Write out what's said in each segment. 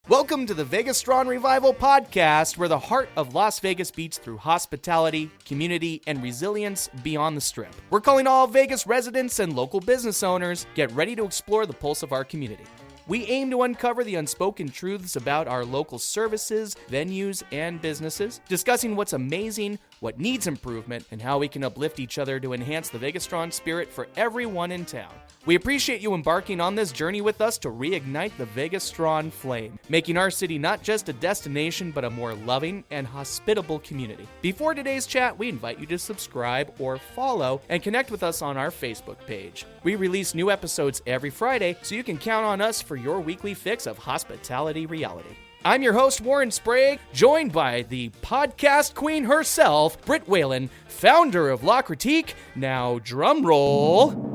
Welcome to the Vegas Strong Revival podcast, where the heart of Las Vegas beats through hospitality, community, and resilience beyond the Strip. We're calling all Vegas residents and local business owners, get ready to explore the pulse of our community. We aim to uncover the unspoken truths about our local services, venues, and businesses, discussing what's amazing, what needs improvement, and how we can uplift each other to enhance the Vegas Strong spirit for everyone in town. We appreciate you embarking on this journey with us to reignite the Vegas Strong flame, making our city not just a destination, but a more loving and hospitable community. Before today's chat, we invite you to subscribe or follow and connect with us on our Facebook page. We release new episodes every Friday, so you can count on us for your weekly fix of hospitality reality. I'm your host, Warren Sprague, joined by the podcast queen herself, Britt Whalen, founder of LaCritique. Now, drum roll.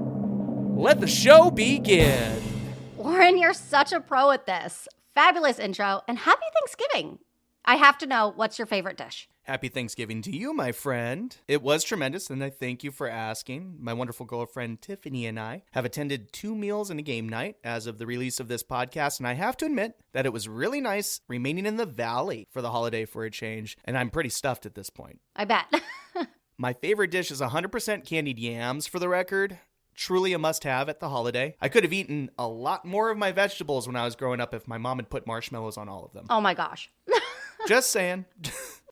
Let the show begin. Warren, you're such a pro at this. Fabulous intro, and happy Thanksgiving. I have to know, what's your favorite dish? Happy Thanksgiving to you, my friend. It was tremendous, and I thank you for asking. My wonderful girlfriend Tiffany and I have attended 2 meals and a game night as of the release of this podcast, and I have to admit that it was really nice remaining in the valley for the holiday for a change, and I'm pretty stuffed at this point. I bet. My favorite dish is 100% candied yams, for the record. Truly a must-have at the holiday. I could have eaten a lot more of my vegetables when I was growing up if my mom had put marshmallows on all of them. Oh my gosh. Just saying.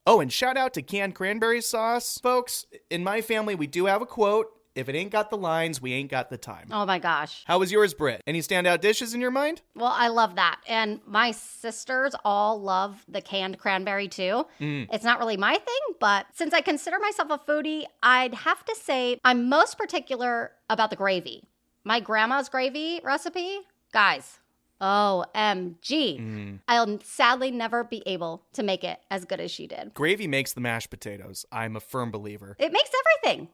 Oh, and shout out to canned cranberry sauce, folks. In my family, we do have a quote. If it ain't got the lines, we ain't got the time. Oh my gosh. How was yours, Britt? Any standout dishes in your mind? Well, I love that. And my sisters all love the canned cranberry too. It's not really my thing, but since I consider myself a foodie, I'd have to say I'm most particular about the gravy. My grandma's gravy recipe, guys, OMG. I'll sadly never be able to make it as good as she did. Gravy makes the mashed potatoes. I'm a firm believer. It makes everything.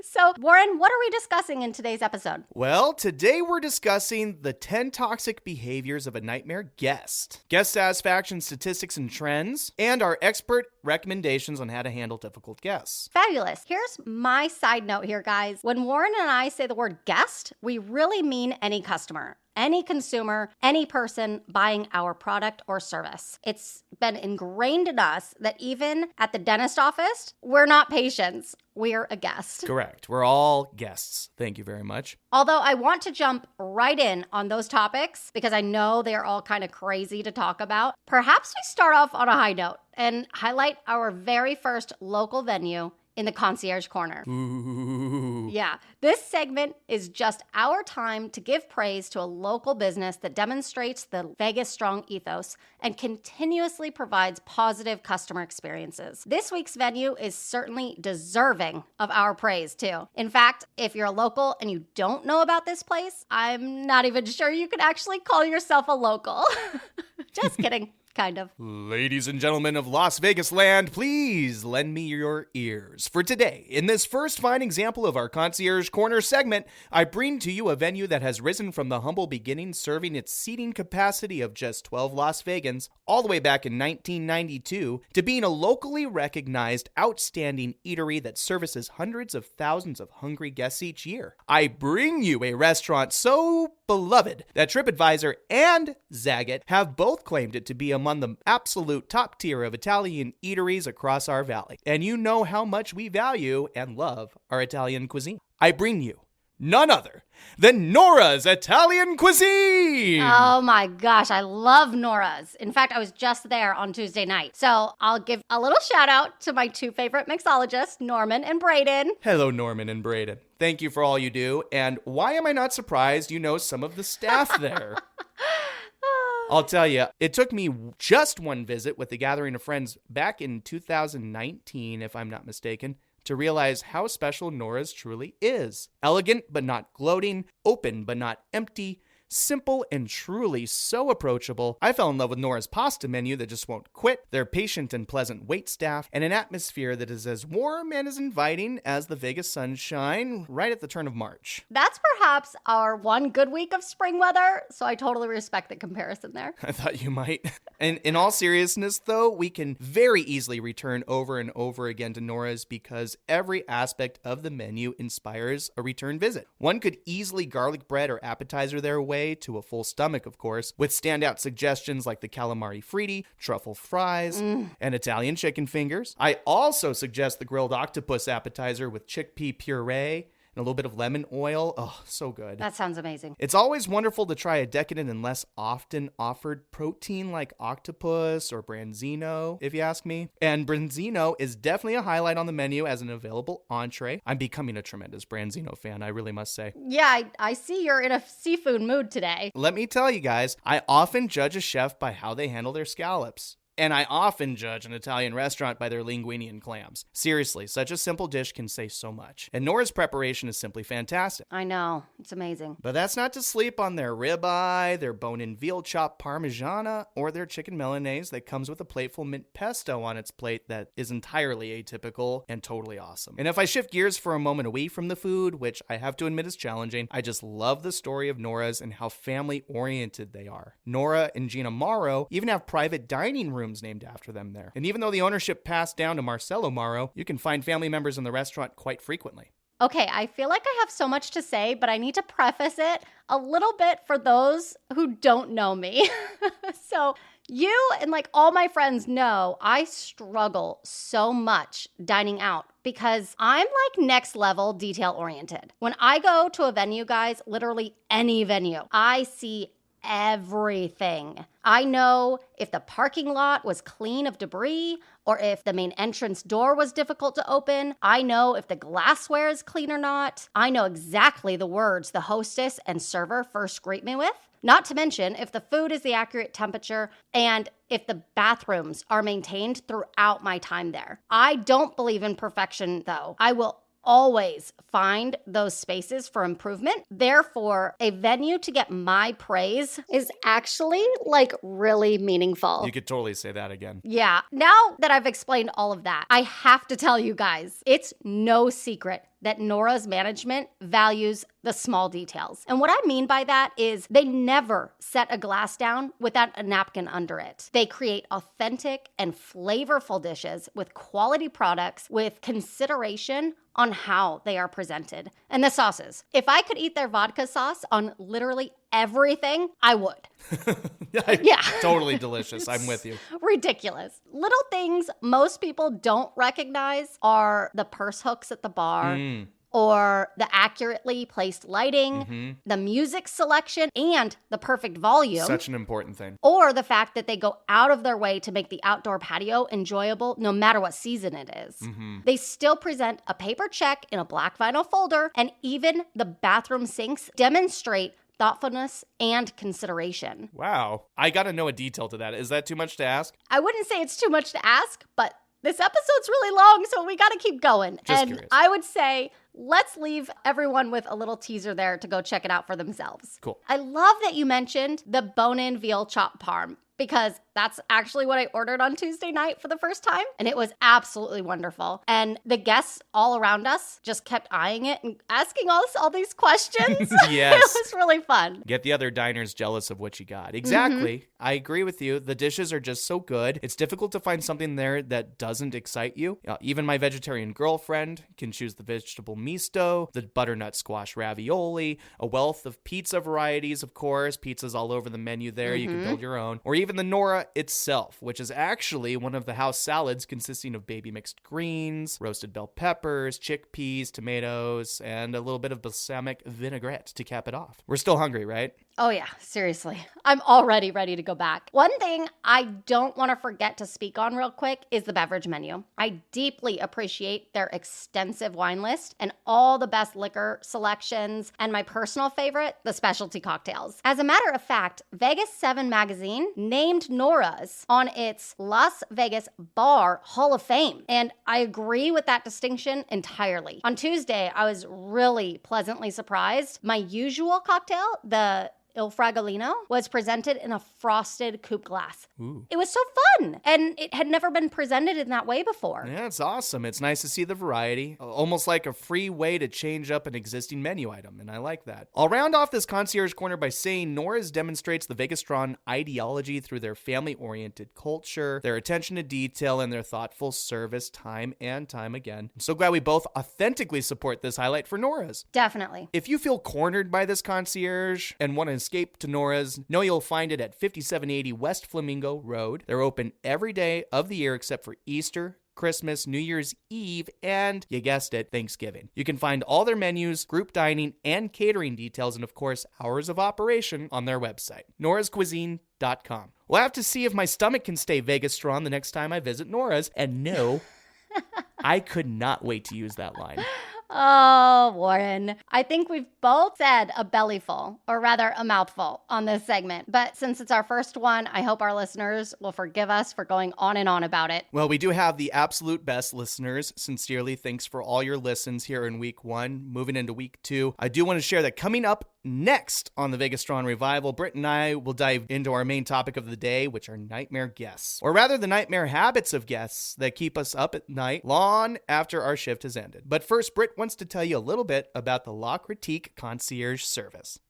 So, Warren, what are we discussing in today's episode? Well, today we're discussing the 10 toxic behaviors of a nightmare guest, guest satisfaction statistics and trends, and our expert recommendations on how to handle difficult guests. Fabulous. Here's my side note here, guys. When Warren and I say the word guest, we really mean any customer, any consumer, any person buying our product or service. It's been ingrained in us that even at the dentist office, we're not patients. We're a guest. Correct. We're all guests. Thank you very much. Although I want to jump right in on those topics because I know they're all kind of crazy to talk about. Perhaps we start off on a high note and highlight our very first local venue in the Concierge Corner. Ooh. Yeah, this segment is just our time to give praise to a local business that demonstrates the Vegas Strong ethos and continuously provides positive customer experiences. This week's venue is certainly deserving of our praise too. In fact, if you're a local and you don't know about this place, I'm not even sure you could actually call yourself a local. Just kidding. Kind of. Ladies and gentlemen of Las Vegas land, please lend me your ears. For today, in this first fine example of our Concierge Corner segment, I bring to you a venue that has risen from the humble beginnings, serving its seating capacity of just 12 Las Vegans all the way back in 1992 to being a locally recognized, outstanding eatery that services hundreds of thousands of hungry guests each year. I bring you a restaurant so beloved that TripAdvisor and Zagat have both claimed it to be among the absolute top tier of Italian eateries across our valley. And you know how much we value and love our Italian cuisine. I bring you none other than Nora's Italian Cuisine. Oh my gosh, I love Nora's. In fact, I was just there on Tuesday night. So I'll give a little shout out to my 2 favorite mixologists, Norman and Braden. Hello, Norman and Braden. Thank you for all you do. And why am I not surprised you know some of the staff there? I'll tell you, it took me just one visit with a gathering of friends back in 2019, if I'm not mistaken, to realize how special Nora's truly is. Elegant but not gloating, open but not empty, simple and truly so approachable. I fell in love with Nora's pasta menu that just won't quit, their patient and pleasant wait staff, and an atmosphere that is as warm and as inviting as the Vegas sunshine right at the turn of March. That's perhaps our one good week of spring weather, so I totally respect the comparison there. I thought you might. And in all seriousness, though, we can very easily return over and over again to Nora's because every aspect of the menu inspires a return visit. One could easily garlic bread or appetizer their way, way to a full stomach, of course, with standout suggestions like the calamari fritti, truffle fries, and Italian chicken fingers. I also suggest the grilled octopus appetizer with chickpea puree and a little bit of lemon oil. Oh, so good. That sounds amazing. It's always wonderful to try a decadent and less often offered protein like octopus or branzino, if you ask me. And branzino is definitely a highlight on the menu as an available entree. I'm becoming a tremendous branzino fan, I really must say. Yeah, I see you're in a seafood mood today. Let me tell you guys, I often judge a chef by how they handle their scallops. And I often judge an Italian restaurant by their linguine and clams. Seriously, such a simple dish can say so much. And Nora's preparation is simply fantastic. I know. It's amazing. But that's not to sleep on their ribeye, their bone-in veal chop parmigiana, or their chicken Milanese that comes with a plateful mint pesto on its plate that is entirely atypical and totally awesome. And if I shift gears for a moment away from the food, which I have to admit is challenging, I just love the story of Nora's and how family-oriented they are. Nora and Gina Morrow even have private dining rooms named after them there. And even though the ownership passed down to Marcelo Morrow, you can find family members in the restaurant quite frequently. Okay, I feel like I have so much to say, but I need to preface it a little bit for those who don't know me. So you and like all my friends know I struggle so much dining out because I'm like next level detail oriented. When I go to a venue, guys, literally any venue, I see everything. I know if the parking lot was clean of debris or if the main entrance door was difficult to open. I know if the glassware is clean or not. I know exactly the words the hostess and server first greet me with. Not to mention if the food is the accurate temperature and if the bathrooms are maintained throughout my time there. I don't believe in perfection though. I will always find those spaces for improvement. Therefore, a venue to get my praise is actually like really meaningful. You could totally say that again. Yeah. Now that I've explained all of that, I have to tell you guys, it's no secret that Nora's management values the small details. And what I mean by that is they never set a glass down without a napkin under it. They create authentic and flavorful dishes with quality products with consideration on how they are presented. And the sauces. If I could eat their vodka sauce on literally everything, I would. Yeah. Totally delicious. I'm with you. Ridiculous. Little things most people don't recognize are the purse hooks at the bar, or the accurately placed lighting, the music selection, and the perfect volume. Such an important thing. Or the fact that they go out of their way to make the outdoor patio enjoyable no matter what season it is. They still present a paper check in a black vinyl folder, and even the bathroom sinks demonstrate thoughtfulness and consideration. Wow. I gotta know a detail to that. Is that too much to ask? I wouldn't say it's too much to ask, but this episode's really long, so we gotta keep going. Just curious. I would say let's leave everyone with a little teaser there to go check it out for themselves. Cool. I love that you mentioned the bone-in veal chop parm, because that's actually what I ordered on Tuesday night for the first time. And it was absolutely wonderful. And the guests all around us just kept eyeing it and asking us all these questions. Yes. It was really fun. Get the other diners jealous of what you got. Exactly. I agree with you. The dishes are just so good. It's difficult to find something there that doesn't excite you. Even my vegetarian girlfriend can choose the vegetable misto, the butternut squash ravioli, a wealth of pizza varieties, of course. Pizzas all over the menu there. You can build your own. Or even the Nora itself, which is actually one of the house salads consisting of baby mixed greens, roasted bell peppers, chickpeas, tomatoes, and a little bit of balsamic vinaigrette to cap it off. We're still hungry, right? Oh yeah, seriously. I'm already ready to go back. One thing I don't want to forget to speak on real quick is the beverage menu. I deeply appreciate their extensive wine list and all the best liquor selections, and my personal favorite, the specialty cocktails. As a matter of fact, Vegas 7 magazine named Nora's on its Las Vegas Bar Hall of Fame, and I agree with that distinction entirely. On Tuesday, I was really pleasantly surprised. My usual cocktail, the Il Fragolino, was presented in a frosted coupe glass. Ooh. It was so fun, and it had never been presented in that way before. Yeah, it's awesome. It's nice to see the variety, almost like a free way to change up an existing menu item, and I like that. I'll round off this Concierge Corner by saying Nora's demonstrates the Vegas-Strong ideology through their family-oriented culture, their attention to detail, and their thoughtful service time and time again. I'm so glad we both authentically support this highlight for Nora's. Definitely. If you feel cornered by this concierge and want to escape to Nora's, know you'll find it at 5780 West Flamingo Road. They're open every day of the year except for Easter, Christmas, New Year's Eve, and, you guessed it, Thanksgiving. You can find all their menus, group dining, and catering details, and of course, hours of operation on their website, norascuisine.com. We'll have to see if my stomach can stay Vegas strong the next time I visit Nora's, and no, I could not wait to use that line. Oh, Warren. I think we've both said a bellyful, or rather a mouthful, on this segment. But since it's our first one, I hope our listeners will forgive us for going on and on about it. Well, we do have the absolute best listeners. Sincerely, thanks for all your listens here in week 1. Moving into week 2, I do want to share that coming up next on the Vegas Strong Revival, Britt and I will dive into our main topic of the day, which are nightmare guests. Or rather, the nightmare habits of guests that keep us up at night long after our shift has ended. But first, Britt wants to tell you a little bit about the LaCritique Concierge service.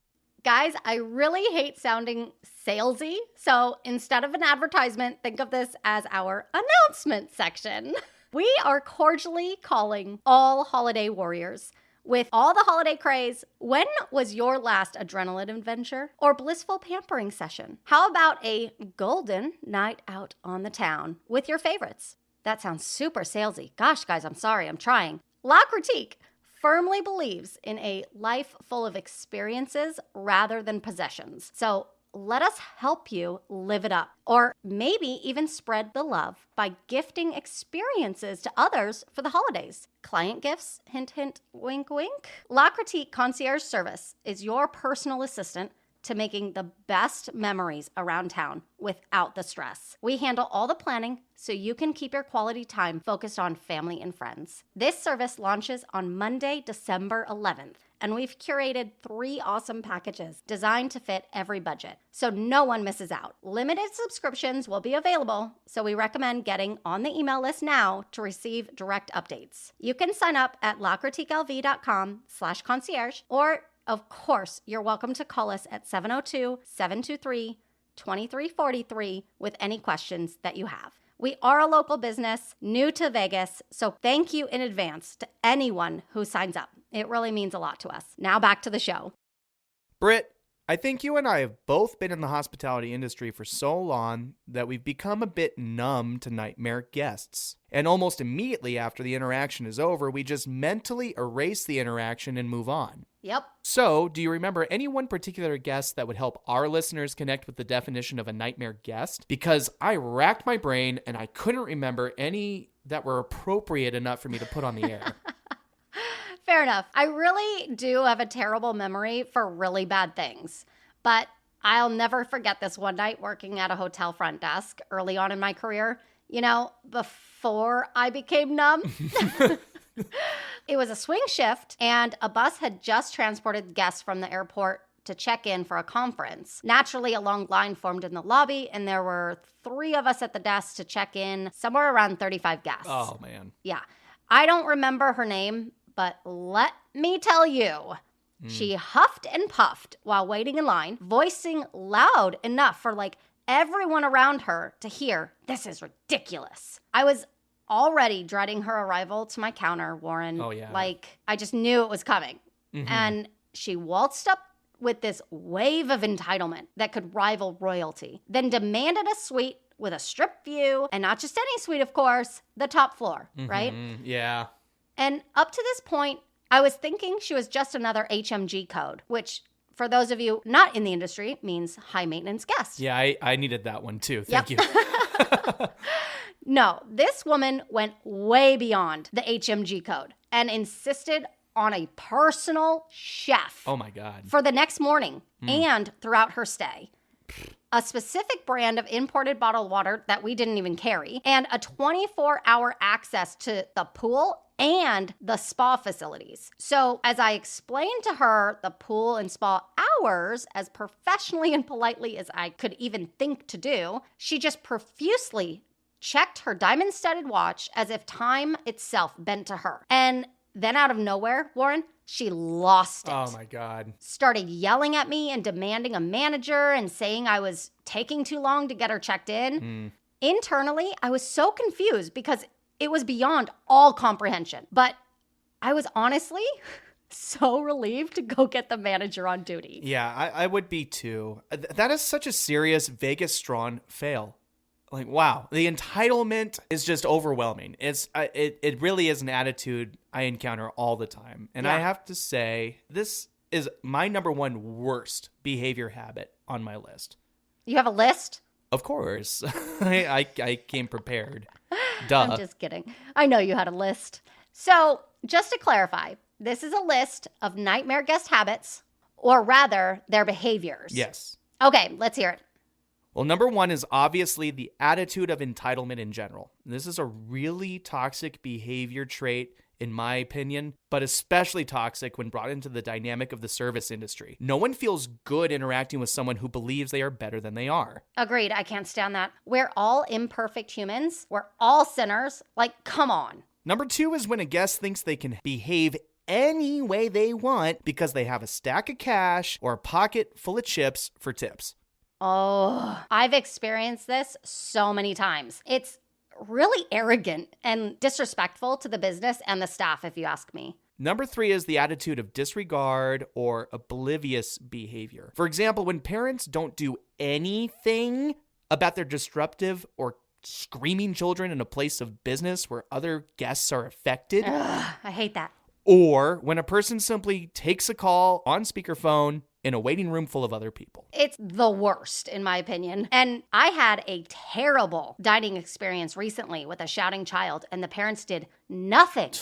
Guys, I really hate sounding salesy, so instead of an advertisement, think of this as our announcement section. We are cordially calling all holiday warriors. With all the holiday craze, when was your last adrenaline adventure or blissful pampering session? How about a golden night out on the town with your favorites? That sounds super salesy. Gosh, guys, I'm sorry, I'm trying. LaCritique firmly believes in a life full of experiences rather than possessions. So let us help you live it up, or maybe even spread the love by gifting experiences to others for the holidays. Client gifts, hint, hint, wink, wink. LaCritique Concierge Service is your personal assistant to making the best memories around town without the stress. We handle all the planning so you can keep your quality time focused on family and friends. This service launches on Monday, December 11th, and we've curated 3 awesome packages designed to fit every budget, so no one misses out. Limited subscriptions will be available, so we recommend getting on the email list now to receive direct updates. You can sign up at LaCritiqueLV.com/concierge, or of course, you're welcome to call us at 702-723-2343 with any questions that you have. We are a local business, new to Vegas, so thank you in advance to anyone who signs up. It really means a lot to us. Now back to the show. Britt, I think you and I have both been in the hospitality industry for so long that we've become a bit numb to nightmare guests. And almost immediately after the interaction is over, we just mentally erase the interaction and move on. Yep. So, do you remember any one particular guest that would help our listeners connect with the definition of a nightmare guest? Because I racked my brain and I couldn't remember any that were appropriate enough for me to put on the air. Fair enough. I really do have a terrible memory for really bad things, but I'll never forget this one night working at a hotel front desk early on in my career, before I became numb. It was a swing shift, and a bus had just transported guests from the airport to check in for a conference. Naturally, a long line formed in the lobby, and there were 3 of us at the desk to check in, somewhere around 35 guests. Oh, man. Yeah. I don't remember her name, but let me tell you, she huffed and puffed while waiting in line, voicing loud enough for everyone around her to hear, "This is ridiculous." I was already dreading her arrival to my counter, Warren. Oh, yeah. I just knew it was coming. Mm-hmm. And she waltzed up with this wave of entitlement that could rival royalty, then demanded a suite with a strip view, and not just any suite, of course, the top floor, right? Yeah. And up to this point, I was thinking she was just another HMG code, which, for those of you not in the industry, means high maintenance guest. Yeah, I needed that one too. Thank you. No, this woman went way beyond the HMG code and insisted on a personal chef. Oh my God. For the next morning and throughout her stay. A specific brand of imported bottled water that we didn't even carry, and a 24-hour access to the pool and the spa facilities. So as I explained to her the pool and spa hours as professionally and politely as I could even think to do, she just profusely checked her diamond-studded watch as if time itself bent to her. And then out of nowhere, Warren, she lost it. Oh my God. Started yelling at me and demanding a manager and saying I was taking too long to get her checked in. Internally, I was so confused because it was beyond all comprehension. But I was honestly so relieved to go get the manager on duty. Yeah, I would be too. That is such a serious Vegas strong fail. Like, wow, the entitlement is just overwhelming. It really is an attitude I encounter all the time. And I have to say, this is my number one worst behavior habit on my list. You have a list? Of course. I came prepared. Duh. I'm just kidding. I know you had a list. So, just to clarify, this is a list of nightmare guest habits, or rather, their behaviors. Yes. Okay, let's hear it. Well, number one is obviously the attitude of entitlement in general. This is a really toxic behavior trait, in my opinion, but especially toxic when brought into the dynamic of the service industry. No one feels good interacting with someone who believes they are better than they are. Agreed. I can't stand that. We're all imperfect humans. We're all sinners. Like, come on. Number two is when a guest thinks they can behave any way they want because they have a stack of cash or a pocket full of chips for tips. Oh, I've experienced this so many times. It's really arrogant and disrespectful to the business and the staff, if you ask me. Number three is the attitude of disregard or oblivious behavior. For example, when parents don't do anything about their disruptive or screaming children in a place of business where other guests are affected. Ugh, I hate that. Or when a person simply takes a call on speakerphone in a waiting room full of other people. It's the worst, in my opinion. And I had a terrible dining experience recently with a shouting child, and the parents did nothing.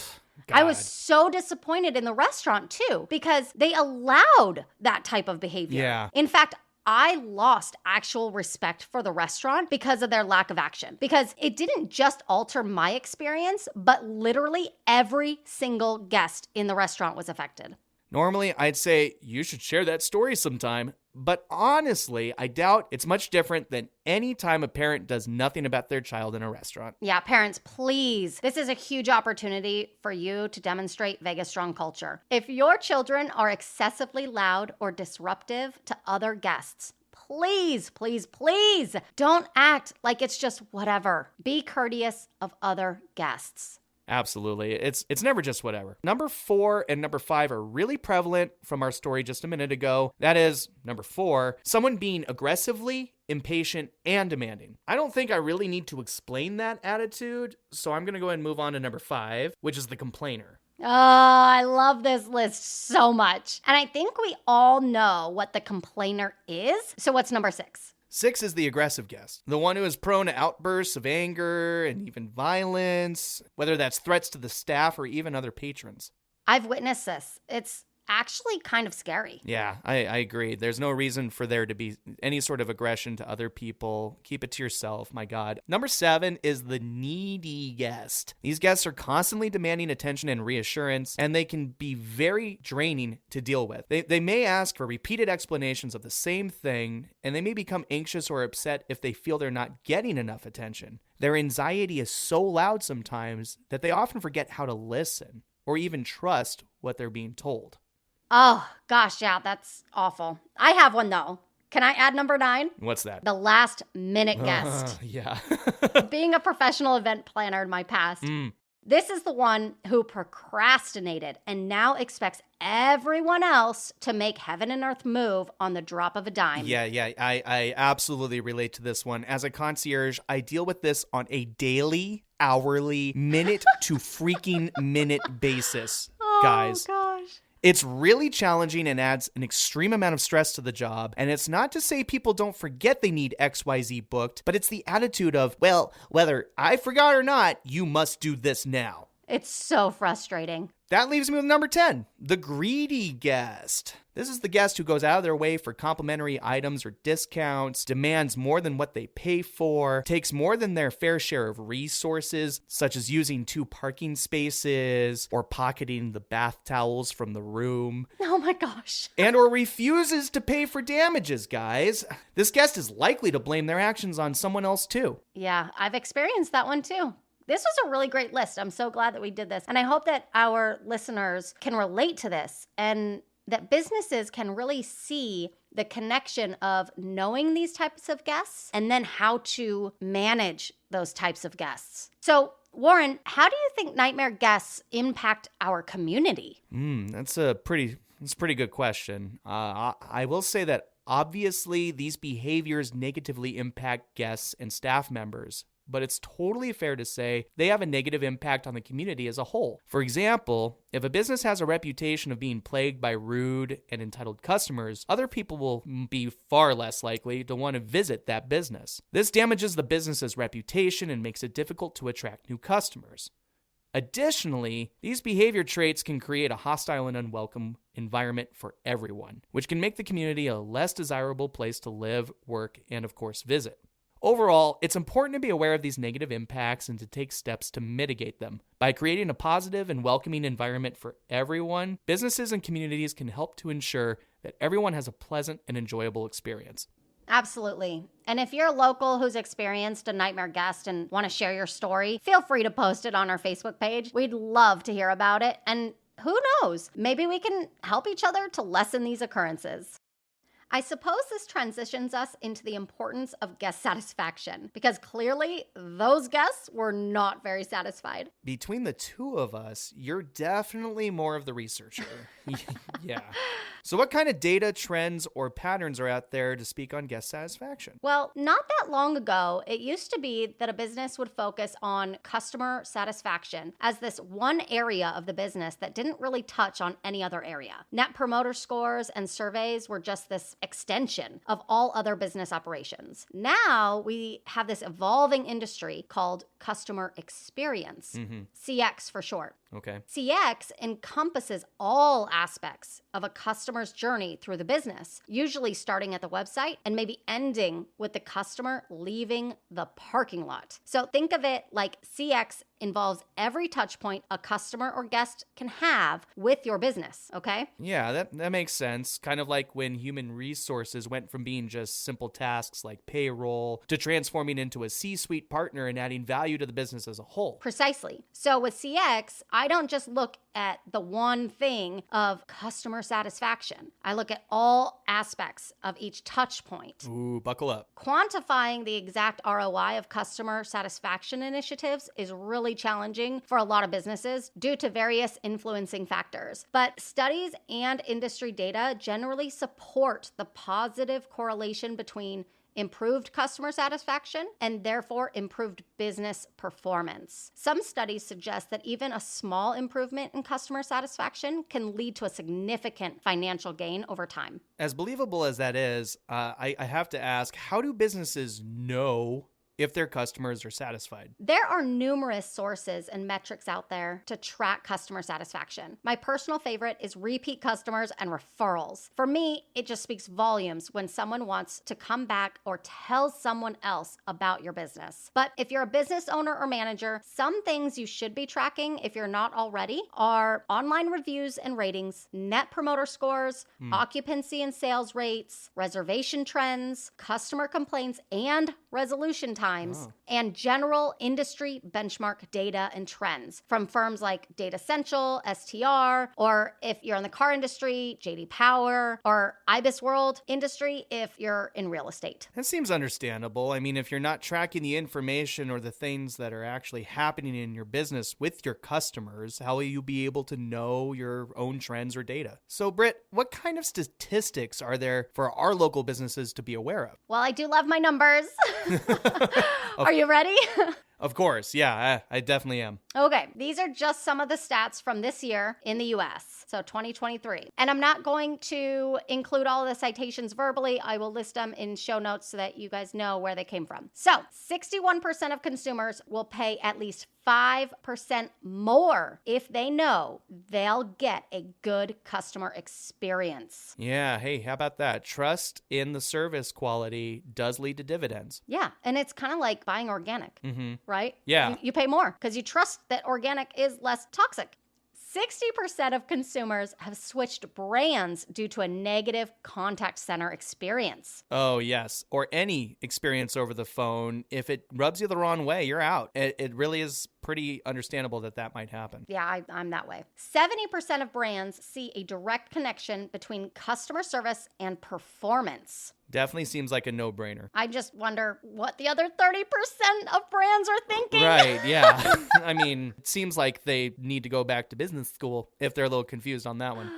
God. I was so disappointed in the restaurant, too, because they allowed that type of behavior. Yeah. In fact, I lost actual respect for the restaurant because of their lack of action. Because it didn't just alter my experience, but literally every single guest in the restaurant was affected. Normally, I'd say you should share that story sometime, but honestly, I doubt it's much different than any time a parent does nothing about their child in a restaurant. Yeah, parents, please. This is a huge opportunity for you to demonstrate Vegas strong culture. If your children are excessively loud or disruptive to other guests, please, please, please don't act like it's just whatever. Be courteous of other guests. Absolutely. It's never just whatever. Number 4 and number 5 are really prevalent from our story just a minute ago. That is, number 4, someone being aggressively impatient and demanding. I don't think I really need to explain that attitude, so I'm going to go ahead and move on to number 5, which is the complainer. Oh, I love this list so much. And I think we all know what the complainer is. So what's number 6? 6 is the aggressive guest, the one who is prone to outbursts of anger and even violence, whether that's threats to the staff or even other patrons. I've witnessed this. It's actually kind of scary. Yeah, I agree. There's no reason for there to be any sort of aggression to other people. Keep it to yourself, my God. Number 7 is the needy guest. These guests are constantly demanding attention and reassurance, and they can be very draining to deal with. They may ask for repeated explanations of the same thing, and they may become anxious or upset if they feel they're not getting enough attention. Their anxiety is so loud sometimes that they often forget how to listen or even trust what they're being told. Oh, gosh, yeah, that's awful. I have one, though. Can I add number 9? What's that? The last minute guest. Yeah. Being a professional event planner in my past, this is the one who procrastinated and now expects everyone else to make heaven and earth move on the drop of a dime. Yeah, I absolutely relate to this one. As a concierge, I deal with this on a daily, hourly, minute to freaking minute basis, guys. Oh, gosh. It's really challenging and adds an extreme amount of stress to the job. And it's not to say people don't forget they need XYZ booked, but it's the attitude of, well, whether I forgot or not, you must do this now. It's so frustrating. That leaves me with number 10, the greedy guest. This is the guest who goes out of their way for complimentary items or discounts, demands more than what they pay for, takes more than their fair share of resources, such as using 2 parking spaces or pocketing the bath towels from the room. Oh my gosh. And or refuses to pay for damages, guys. This guest is likely to blame their actions on someone else too. Yeah, I've experienced that one too. This was a really great list. I'm so glad that we did this. And I hope that our listeners can relate to this and that businesses can really see the connection of knowing these types of guests and then how to manage those types of guests. So Warren, how do you think nightmare guests impact our community? That's a pretty good question. I will say that obviously these behaviors negatively impact guests and staff members, but it's totally fair to say they have a negative impact on the community as a whole. For example, if a business has a reputation of being plagued by rude and entitled customers, other people will be far less likely to want to visit that business. This damages the business's reputation and makes it difficult to attract new customers. Additionally, these behavior traits can create a hostile and unwelcome environment for everyone, which can make the community a less desirable place to live, work, and of course visit. Overall, it's important to be aware of these negative impacts and to take steps to mitigate them. By creating a positive and welcoming environment for everyone, businesses and communities can help to ensure that everyone has a pleasant and enjoyable experience. Absolutely. And if you're a local who's experienced a nightmare guest and want to share your story, feel free to post it on our Facebook page. We'd love to hear about it. And who knows, maybe we can help each other to lessen these occurrences. I suppose this transitions us into the importance of guest satisfaction, because clearly those guests were not very satisfied. Between the two of us, you're definitely more of the researcher. Yeah. So what kind of data, trends, or patterns are out there to speak on guest satisfaction? Well, not that long ago, it used to be that a business would focus on customer satisfaction as this one area of the business that didn't really touch on any other area. Net promoter scores and surveys were just this extension of all other business operations. Now we have this evolving industry called customer experience, CX for short. Okay. CX encompasses all aspects of a customer's journey through the business, usually starting at the website and maybe ending with the customer leaving the parking lot. So think of it like CX involves every touch point a customer or guest can have with your business, okay? Yeah, that makes sense. Kind of like when human resources went from being just simple tasks like payroll to transforming into a C-suite partner and adding value to the business as a whole. Precisely. So with CX, I don't just look at the one thing of customer satisfaction. I look at all aspects of each touch point. Ooh, buckle up. Quantifying the exact ROI of customer satisfaction initiatives is really challenging for a lot of businesses due to various influencing factors. But studies and industry data generally support the positive correlation between improved customer satisfaction and therefore improved business performance. Some studies suggest that even a small improvement in customer satisfaction can lead to a significant financial gain over time. As believable as that is, I have to ask, how do businesses know if their customers are satisfied? There are numerous sources and metrics out there to track customer satisfaction. My personal favorite is repeat customers and referrals. For me, it just speaks volumes when someone wants to come back or tell someone else about your business. But if you're a business owner or manager, some things you should be tracking, if you're not already, are online reviews and ratings, net promoter scores, occupancy and sales rates, reservation trends, customer complaints and resolution times, and general industry benchmark data and trends from firms like Data Central, STR, or if you're in the car industry, JD Power, or IBIS World industry if you're in real estate. That seems understandable. I mean, if you're not tracking the information or the things that are actually happening in your business with your customers, how will you be able to know your own trends or data? So, Britt, what kind of statistics are there for our local businesses to be aware of? Well, I do love my numbers. Are you ready? Of course. Yeah, I definitely am. Okay, these are just some of the stats from this year in the US, so 2023. And I'm not going to include all of the citations verbally. I will list them in show notes so that you guys know where they came from. So 61% of consumers will pay at least 5% more if they know they'll get a good customer experience. Yeah, hey, how about that? Trust in the service quality does lead to dividends. Yeah, and it's kind of like buying organic, right? Yeah. You pay more because you trust that organic is less toxic. 60% of consumers have switched brands due to a negative contact center experience. Oh, yes. Or any experience over the phone. If it rubs you the wrong way, you're out. It really is pretty understandable that might happen. Yeah, I'm that way. 70% of brands see a direct connection between customer service and performance. Definitely seems like a no-brainer. I just wonder what the other 30% of brands are thinking. Right, yeah. I mean, it seems like they need to go back to business school if they're a little confused on that one.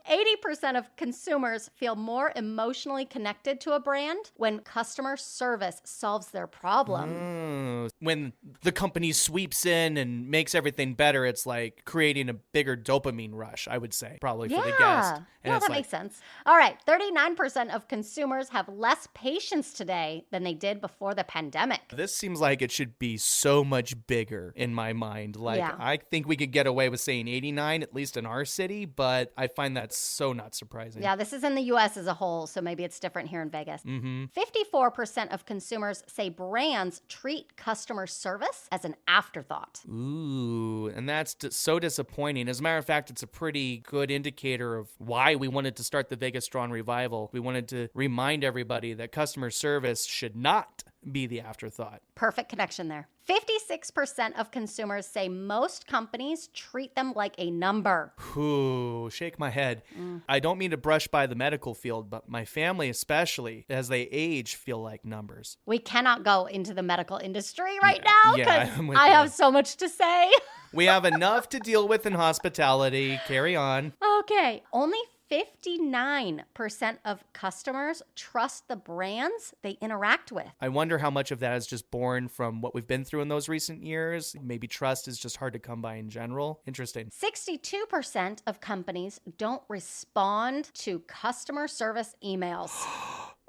80% of consumers feel more emotionally connected to a brand when customer service solves their problem. When the company sweeps in and makes everything better, it's like creating a bigger dopamine rush, I would say, probably for the guest. And Yeah, it's that makes sense. All right, 39% of consumers have less patience today than they did before the pandemic. This seems like it should be so much bigger in my mind. Like, Yeah. I think we could get away with saying 89, at least in our city, but I find that so not surprising. Yeah, this is in the U.S. as a whole, so maybe it's different here in Vegas. 54% of consumers say brands treat customer service as an afterthought. Ooh, and that's so disappointing. As a matter of fact, it's a pretty good indicator of why we wanted to start the Vegas Strong Revival. We wanted to remind everybody that customer service should not be the afterthought. Perfect connection there. 56% of consumers say most companies treat them like a number. Ooh, shake my head. I don't mean to brush by the medical field, but my family especially, as they age, feel like numbers. We cannot go into the medical industry right now because I'm with I you. have so much to say. We have enough to deal with in hospitality. Carry on. Okay, only 59% of customers trust the brands they interact with. I wonder how much of that is just born from what we've been through in those recent years. Maybe trust is just hard to come by in general. Interesting. 62% of companies don't respond to customer service emails.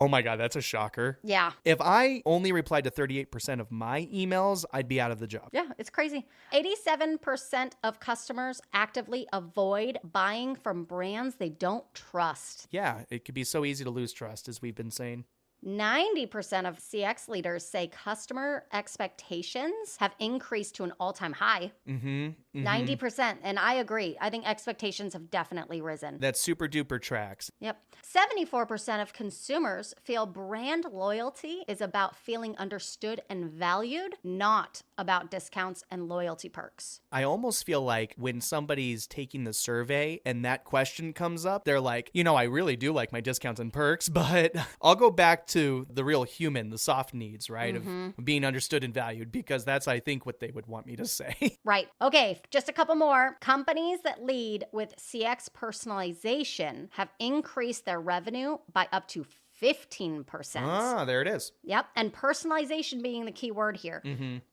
Oh my God, that's a shocker. Yeah. If I only replied to 38% of my emails, I'd be out of the job. Yeah, it's crazy. 87% of customers actively avoid buying from brands they don't trust. Yeah, it could be so easy to lose trust, as we've been saying. 90% of CX leaders say customer expectations have increased to an all-time high. 90%. And I agree. I think expectations have definitely risen. That super duper tracks. Yep. 74% of consumers feel brand loyalty is about feeling understood and valued, not about discounts and loyalty perks. I almost feel like when somebody's taking the survey and that question comes up, they're like, I really do like my discounts and perks, but I'll go back to the real human, the soft needs, right? Of being understood and valued, because that's, I think, what they would want me to say. Right. Okay, just a couple more. Companies that lead with CX personalization have increased their revenue by up to 15%. Ah, there it is. Yep. And personalization being the key word here.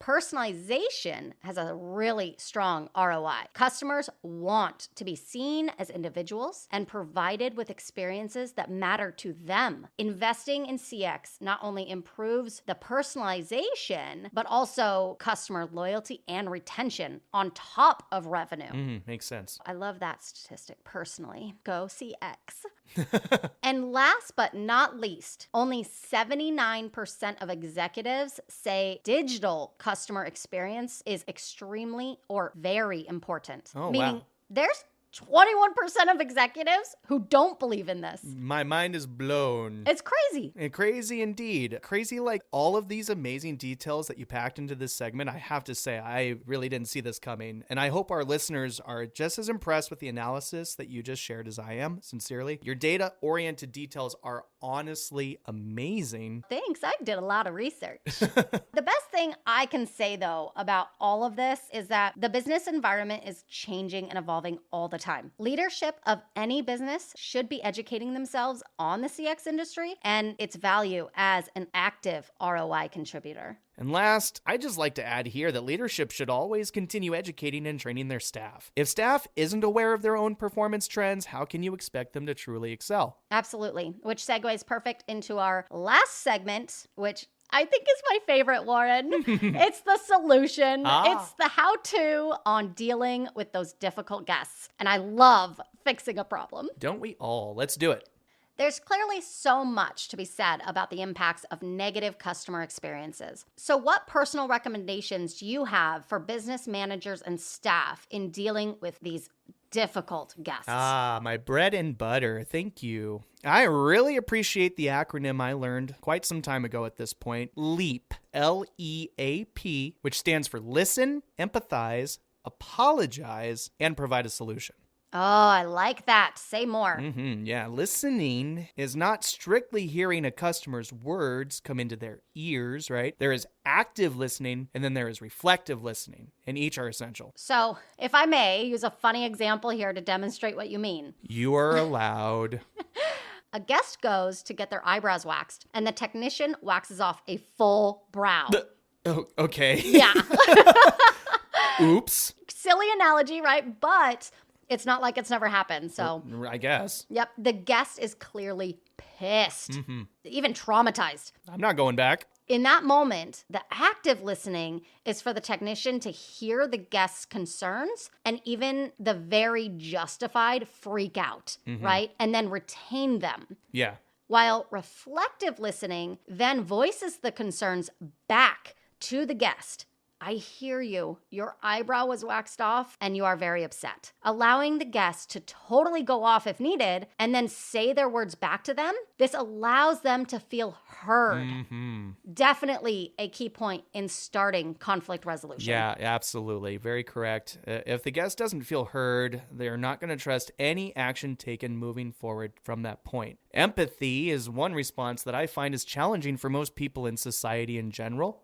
Personalization has a really strong ROI. Customers want to be seen as individuals and provided with experiences that matter to them. Investing in CX not only improves the personalization, but also customer loyalty and retention on top of revenue. Makes sense. I love that statistic personally. Go CX. And last but not least, only 79% of executives say digital customer experience is extremely or very important. Oh, meaning wow. there's 21% of executives who don't believe in this. My mind is blown. It's crazy. And crazy indeed. Crazy like all of these amazing details that you packed into this segment. I have to say, I really didn't see this coming. And I hope our listeners are just as impressed with the analysis that you just shared as I am, sincerely. Your data-oriented details are honestly amazing. Thanks. I did a lot of research. The best thing I can say, though, about all of this is that the business environment is changing and evolving all the time. Leadership of any business should be educating themselves on the CX industry and its value as an active ROI contributor. And last, I'd just like to add here that leadership should always continue educating and training their staff. If staff isn't aware of their own performance trends, how can you expect them to truly excel? Absolutely, which segues perfect into our last segment, which I think is my favorite, Warren. It's the solution. It's the how-to on dealing with those difficult guests. And I love fixing a problem. Don't we all? Let's do it. There's clearly so much to be said about the impacts of negative customer experiences. So what personal recommendations do you have for business managers and staff in dealing with these difficult guests? My bread and butter. Thank you. I really appreciate the acronym I learned quite some time ago at this point. LEAP, L-E-A-P, which stands for listen, empathize, apologize, and provide a solution. Oh, I like that. Say more. Yeah, listening is not strictly hearing a customer's words come into their ears, right? There is active listening, and then there is reflective listening, and each are essential. So, if I may use a funny example here to demonstrate what you mean. You are allowed. A guest goes to get their eyebrows waxed, and the technician waxes off a full brow. Oh, okay. Yeah. Oops. Silly analogy, right? But it's not like it's never happened. So, I guess. Yep. The guest is clearly pissed, even traumatized. I'm not going back. In that moment, the active listening is for the technician to hear the guest's concerns and even the very justified freak out, right? And then retain them. Yeah. While reflective listening then voices the concerns back to the guest. I hear you. Your eyebrow was waxed off and you are very upset. Allowing the guest to totally go off if needed and then say their words back to them, this allows them to feel heard. Definitely a key point in starting conflict resolution. Yeah, absolutely. Very correct. If the guest doesn't feel heard, they're not going to trust any action taken moving forward from that point. Empathy is one response that I find is challenging for most people in society in general.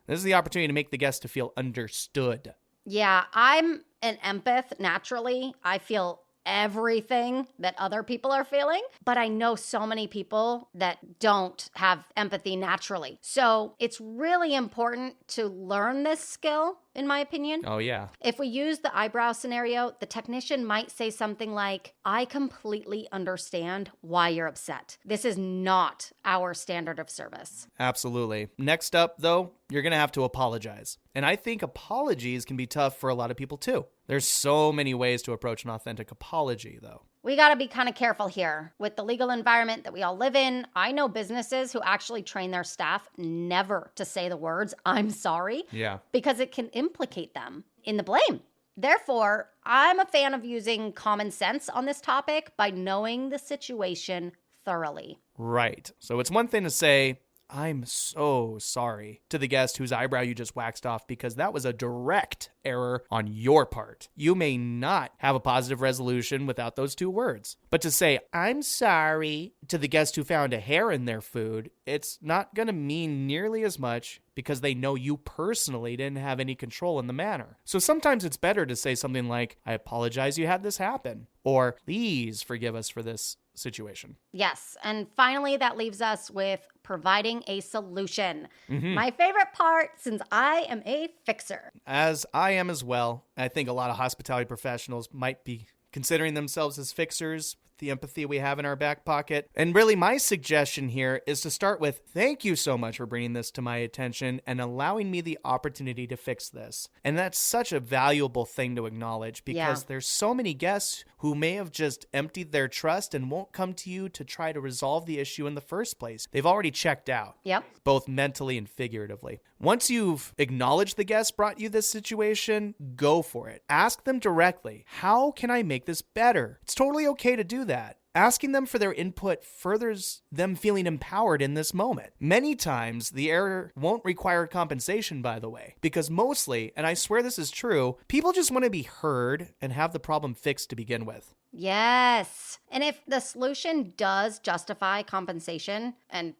This is the opportunity to make the guest to feel understood. Yeah, I'm an empath naturally. I feel everything that other people are feeling, but I know so many people that don't have empathy naturally. So it's really important to learn this skill, in my opinion. Oh, yeah. If we use the eyebrow scenario, the technician might say something like, I completely understand why you're upset. This is not our standard of service. Absolutely. Next up, though, you're going to have to apologize. And I think apologies can be tough for a lot of people, too. There's so many ways to approach an authentic apology, though. We got to be kind of careful here. With the legal environment that we all live in, I know businesses who actually train their staff never to say the words, I'm sorry, because it can implicate them in the blame. Therefore, I'm a fan of using common sense on this topic by knowing the situation thoroughly. Right. So it's one thing to say, I'm so sorry to the guest whose eyebrow you just waxed off because that was a direct error on your part. You may not have a positive resolution without those two words. But to say, I'm sorry to the guest who found a hair in their food, it's not going to mean nearly as much because they know you personally didn't have any control in the matter. So sometimes it's better to say something like, I apologize you had this happen, or please forgive us for this situation. Yes. And finally, that leaves us with providing a solution. My favorite part, since I am a fixer. As I am as well. I think a lot of hospitality professionals might be considering themselves as fixers, the empathy we have in our back pocket. And really my suggestion here is to start with, thank you so much for bringing this to my attention and allowing me the opportunity to fix this. And that's such a valuable thing to acknowledge because there's so many guests who may have just emptied their trust and won't come to you to try to resolve the issue in the first place. They've already checked out, both mentally and figuratively. Once you've acknowledged the guest brought you this situation, go for it. Ask them directly, how can I make this better? It's totally okay to do that. Asking them for their input furthers them feeling empowered in this moment. Many times, the error won't require compensation, by the way, because mostly, and I swear this is true, people just want to be heard and have the problem fixed to begin with. Yes. And if the solution does justify compensation, and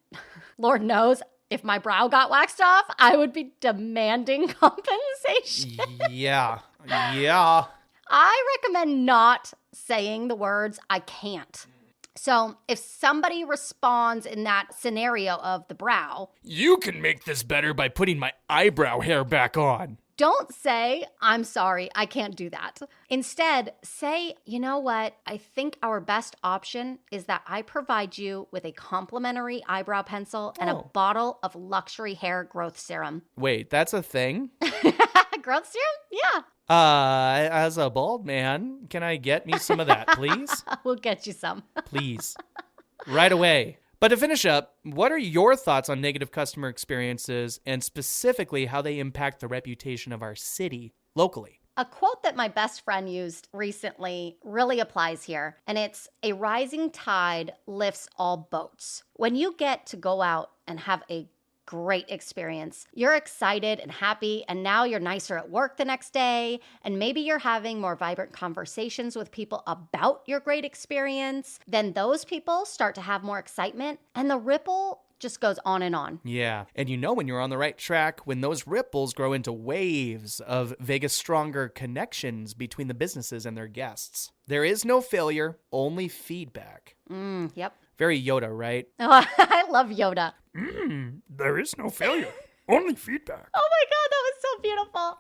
Lord knows, if my brow got waxed off, I would be demanding compensation. Yeah. I recommend not saying the words, I can't. So if somebody responds in that scenario of the brow, you can make this better by putting my eyebrow hair back on. Don't say, I'm sorry, I can't do that. Instead, say, you know what? I think our best option is that I provide you with a complimentary eyebrow pencil and a bottle of luxury hair growth serum. Wait, that's a thing? Growth serum? Yeah. As a bald man, can I get me some of that, please? We'll get you some. Please. Right away. But to finish up, what are your thoughts on negative customer experiences and specifically how they impact the reputation of our city locally? A quote that my best friend used recently really applies here, and it's, a rising tide lifts all boats. When you get to go out and have a great experience. You're excited and happy, and now you're nicer at work the next day, and maybe you're having more vibrant conversations with people about your great experience. Then those people start to have more excitement, and the ripple just goes on and on. Yeah, and you know when you're on the right track when those ripples grow into waves of Vegas stronger connections between the businesses and their guests. There is no failure, only feedback. Yep. Very YODA, right? Oh, I love YODA. There is no failure, only feedback. Oh my God, that was so beautiful.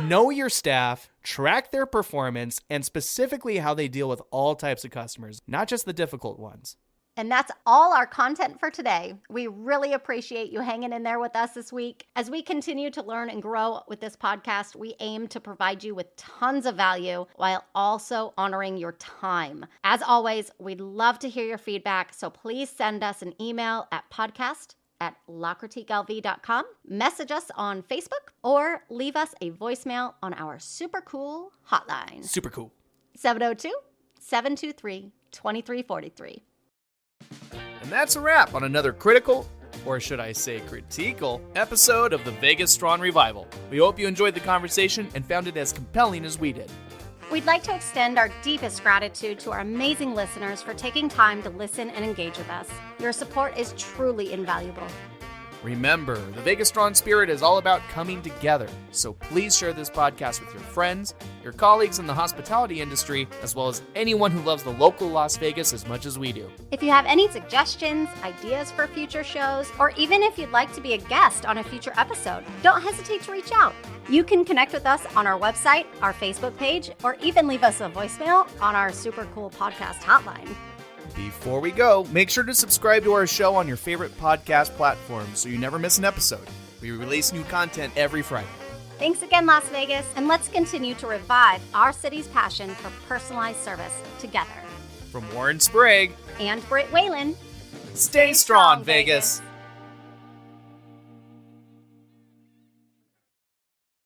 Know your staff, track their performance, and specifically how they deal with all types of customers, not just the difficult ones. And that's all our content for today. We really appreciate you hanging in there with us this week. As we continue to learn and grow with this podcast, we aim to provide you with tons of value while also honoring your time. As always, we'd love to hear your feedback, so please send us an email at podcast@LaCritiqueLV.com, message us on Facebook, or leave us a voicemail on our super cool hotline. Super cool. 702-723-2343. And that's a wrap on another critical, or should I say critiqual, episode of the Vegas Strong Revival. We hope you enjoyed the conversation and found it as compelling as we did. We'd like to extend our deepest gratitude to our amazing listeners for taking time to listen and engage with us. Your support is truly invaluable. Remember, the Vegas Strong spirit is all about coming together, so please share this podcast with your friends, your colleagues in the hospitality industry, as well as anyone who loves the local Las Vegas as much as we do. If you have any suggestions, ideas for future shows, or even if you'd like to be a guest on a future episode, don't hesitate to reach out. You can connect with us on our website, our Facebook page, or even leave us a voicemail on our super cool podcast hotline. Before we go, make sure to subscribe to our show on your favorite podcast platform so you never miss an episode. We release new content every Friday. Thanks again, Las Vegas, and let's continue to revive our city's passion for personalized service together. From Warren Sprague and Britt Whalen, stay strong, Vegas.